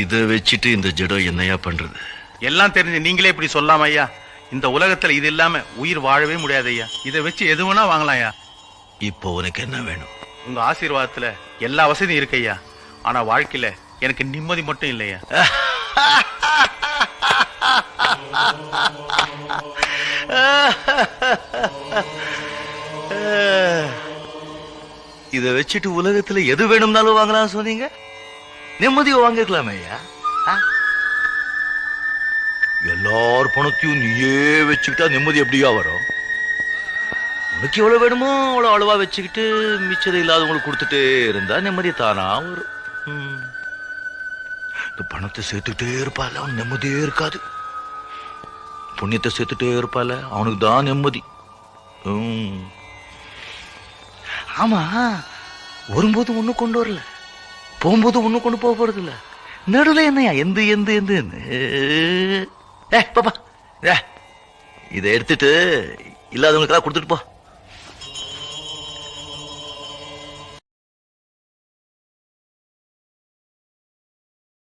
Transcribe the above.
இதை வச்சுட்டு இந்த ஜடம் என்னையா பண்றது? எல்லாம் தெரிஞ்சு நீங்களே இப்படி சொல்லாம ஐயா. இந்த உலகத்துல இது இல்லாம உயிர் வாழவே முடியாது ஐயா. இதை வச்சு எது வேணா வாங்கலாம் ஐயா. இப்போ உனக்கு என்ன வேணும்? உங்க ஆசீர்வாதத்துல எல்லா வசதியும் இருக்கு ஐயா. ஆனா வாழ்க்கையில எனக்கு நிம்மதி மட்டும் இல்லையா. இதை வச்சுட்டு உலகத்துல எது வேணும்னாலும் வாங்கலாம் சொன்னீங்க. நிம்மதியை வாங்கிக்கலாமே ஐயா. எல்லார் பணத்தையும் நீயே வச்சுக்கிட்டா நிம்மதி எப்படியா வரும்? உனக்கு எவ்வளவு வேணுமோ அவ்வளவு அளவா வச்சுக்கிட்டு மிச்சதை இல்லாதவங்களுக்கு கொடுத்துட்டே இருந்தா நிம்மதி தானா வரும். இந்த பணத்தை சேர்த்துக்கிட்டே இருப்பால அவன் நிம்மதியே இருக்காது. புண்ணியத்தை சேர்த்துட்டே இருப்பால அவனுக்கு தான் நிம்மதி. ஆமா, வரும்போது ஒண்ணு கொண்டு வரல, போகும்போது ஒண்ணு கொண்டு போக போறது இல்ல. நடுவில் என்னையா எந்த எந்த எந்த பாப்பா இதை எடுத்துட்டு இல்லாதவங்களுக்கெல்லாம் கொடுத்துட்டு போ.